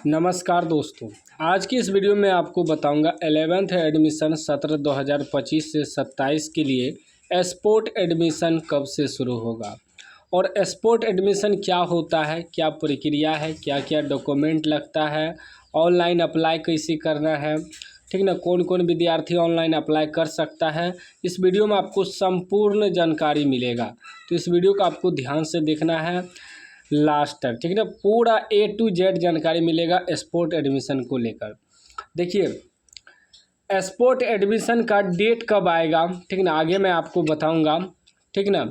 नमस्कार दोस्तों, आज की इस वीडियो में आपको बताऊंगा 11th एडमिशन सत्र 2025 से 27 के लिए स्पोर्ट एडमिशन कब से शुरू होगा और स्पोर्ट एडमिशन क्या होता है, क्या प्रक्रिया है, क्या क्या डॉक्यूमेंट लगता है, ऑनलाइन अप्लाई कैसे करना है, ठीक ना, कौन कौन विद्यार्थी ऑनलाइन अप्लाई कर सकता है। इस वीडियो में आपको संपूर्ण जानकारी मिलेगा, तो इस वीडियो को आपको ध्यान से देखना है लास्ट तक, ठीक है ना। पूरा A to Z जानकारी मिलेगा स्पोर्ट एडमिशन को लेकर। देखिए स्पोर्ट एडमिशन का डेट कब आएगा, ठीक ना, आगे मैं आपको बताऊंगा, ठीक ना।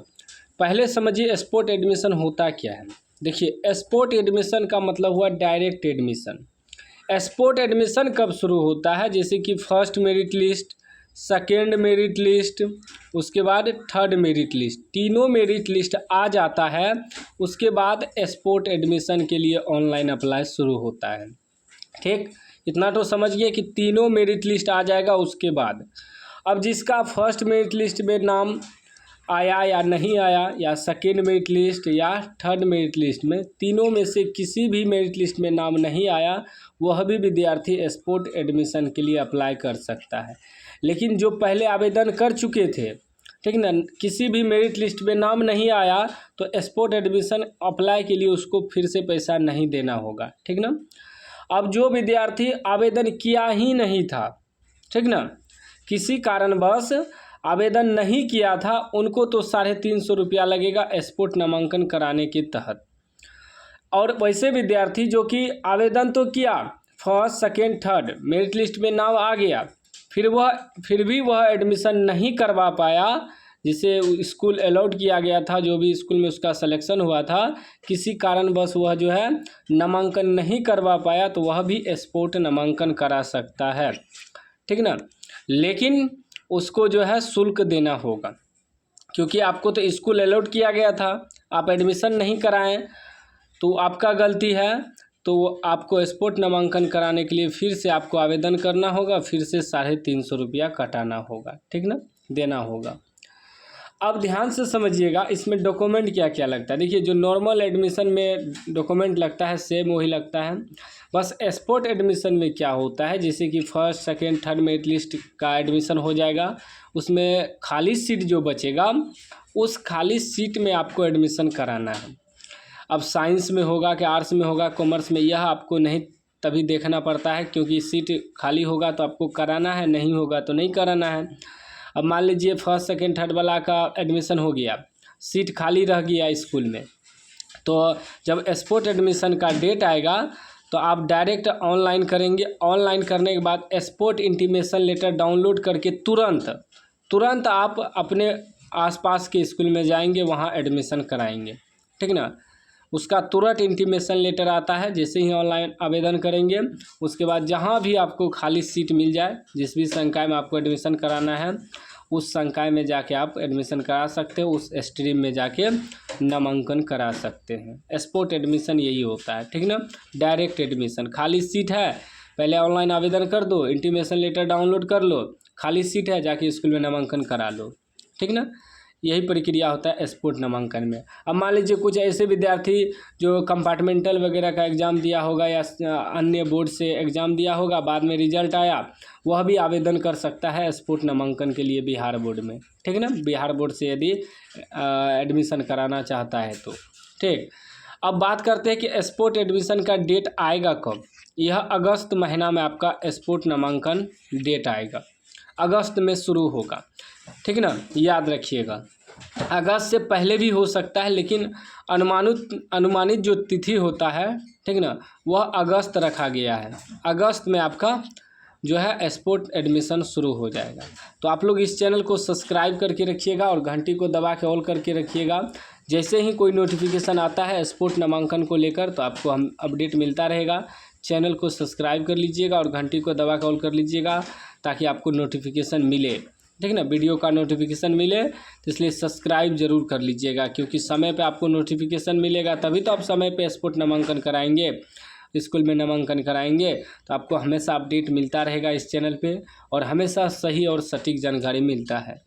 पहले समझिए स्पोर्ट एडमिशन होता क्या है। देखिए स्पोर्ट एडमिशन का मतलब हुआ डायरेक्ट एडमिशन। स्पोर्ट एडमिशन कब शुरू होता है, जैसे कि first merit list, second merit list, उसके बाद थर्ड मेरिट लिस्ट, तीनों मेरिट लिस्ट आ जाता है, उसके बाद स्पोर्ट एडमिशन के लिए ऑनलाइन अप्लाई शुरू होता है। ठीक, इतना तो समझिए कि तीनों मेरिट लिस्ट आ जाएगा। उसके बाद अब जिसका फर्स्ट मेरिट लिस्ट में नाम आया या नहीं आया, या सेकेंड मेरिट लिस्ट या थर्ड मेरिट लिस्ट में, तीनों में से किसी भी मेरिट लिस्ट में नाम नहीं आया, वह भी विद्यार्थी स्पोर्ट एडमिशन के लिए अप्लाई कर सकता है। लेकिन जो पहले आवेदन कर चुके थे, ठीक ना, किसी भी मेरिट लिस्ट में नाम नहीं आया, तो स्पोर्ट एडमिशन अप्लाई के लिए उसको फिर से पैसा नहीं देना होगा, ठीक ना। अब जो विद्यार्थी आवेदन किया ही नहीं था, ठीक ना, किसी कारणवश आवेदन नहीं किया था, उनको तो 350 रुपया लगेगा स्पोर्ट नामांकन कराने के तहत। और वैसे विद्यार्थी जो कि आवेदन तो किया, first second third merit list में नाम आ गया, फिर भी वह एडमिशन नहीं करवा पाया, जिसे स्कूल अलाउड किया गया था, जो भी स्कूल में उसका सिलेक्शन हुआ था, किसी कारणवश वह जो है नामांकन नहीं करवा पाया, तो वह भी स्पोर्ट नामांकन करा सकता है, ठीक ना। लेकिन उसको जो है शुल्क देना होगा, क्योंकि आपको तो स्कूल अलाउड किया गया था, आप एडमिशन नहीं कराएं तो आपका गलती है। तो आपको स्पोर्ट नामांकन कराने के लिए फिर से आपको आवेदन करना होगा, फिर से 350 रुपया कटाना होगा, ठीक ना, देना होगा। अब ध्यान से समझिएगा इसमें डॉक्यूमेंट क्या क्या लगता है। देखिए जो नॉर्मल एडमिशन में डॉक्यूमेंट लगता है सेम वही लगता है, बस स्पोर्ट एडमिशन में क्या होता है, जैसे कि first second third merit list का एडमिशन हो जाएगा, उसमें खाली सीट जो बचेगा, उस खाली सीट में आपको एडमिशन कराना है। अब साइंस में होगा कि आर्ट्स में होगा, कॉमर्स में, यह आपको नहीं तभी देखना पड़ता है, क्योंकि सीट खाली होगा तो आपको कराना है, नहीं होगा तो नहीं कराना है। अब मान लीजिए फर्स्ट सेकेंड थर्ड वाला का एडमिशन हो गया, सीट खाली रह गया स्कूल में, तो जब स्पोर्ट एडमिशन का डेट आएगा तो आप डायरेक्ट ऑनलाइन करेंगे। ऑनलाइन करने के बाद स्पोर्ट इंटीमेशन लेटर डाउनलोड करके तुरंत आप अपने आसपास के स्कूल में जाएंगे, वहाँ एडमिशन कराएंगे, ठीक ना। उसका तुरंत इंटीमेशन लेटर आता है, जैसे ही ऑनलाइन आवेदन करेंगे, उसके बाद जहाँ भी आपको खाली सीट मिल जाए, जिस भी संकाय में आपको एडमिशन कराना है, उस संकाय में जाके आप एडमिशन करा सकते हो, उस स्ट्रीम में जाके नामांकन करा सकते हैं। स्पोर्ट एडमिशन यही होता है, ठीक ना। डायरेक्ट एडमिशन, खाली सीट है, पहले ऑनलाइन आवेदन कर दो, इंटीमेशन लेटर डाउनलोड कर लो, खाली सीट है, जाके स्कूल में नामांकन करा लो, ठीक ना। यही प्रक्रिया होता है स्पोर्ट नामांकन में। अब मान लीजिए कुछ ऐसे विद्यार्थी जो कंपार्टमेंटल वगैरह का एग्ज़ाम दिया होगा या अन्य बोर्ड से एग्ज़ाम दिया होगा, बाद में रिजल्ट आया, वह भी आवेदन कर सकता है स्पोर्ट नामांकन के लिए बिहार बोर्ड में, ठीक है ना। बिहार बोर्ड से यदि एडमिशन कराना चाहता है तो, ठीक। अब बात करते हैं कि स्पोर्ट एडमिशन का डेट आएगा कब। यह अगस्त महीना में आपका स्पोर्ट नामांकन डेट आएगा, अगस्त में शुरू होगा, ठीक ना, याद रखिएगा। अगस्त से पहले भी हो सकता है, लेकिन अनुमानित जो तिथि होता है, ठीक ना, वह अगस्त रखा गया है। अगस्त में आपका जो है स्पोर्ट एडमिशन शुरू हो जाएगा। तो आप लोग इस चैनल को सब्सक्राइब करके रखिएगा और घंटी को दबा के ऑल करके रखिएगा। जैसे ही कोई नोटिफिकेशन आता है स्पोर्ट नामांकन को लेकर, तो आपको हम अपडेट मिलता रहेगा। चैनल को सब्सक्राइब कर लीजिएगा और घंटी को दबा के ऑल कर लीजिएगा, ताकि आपको नोटिफिकेशन मिले, ठीक ना, वीडियो का नोटिफिकेशन मिले। तो इसलिए सब्सक्राइब जरूर कर लीजिएगा, क्योंकि समय पे आपको नोटिफिकेशन मिलेगा, तभी तो आप समय पे स्पोर्ट नामांकन कराएंगे, स्कूल में नामांकन कराएंगे। तो आपको हमेशा अपडेट मिलता रहेगा इस चैनल पे, और हमेशा सही और सटीक जानकारी मिलता है।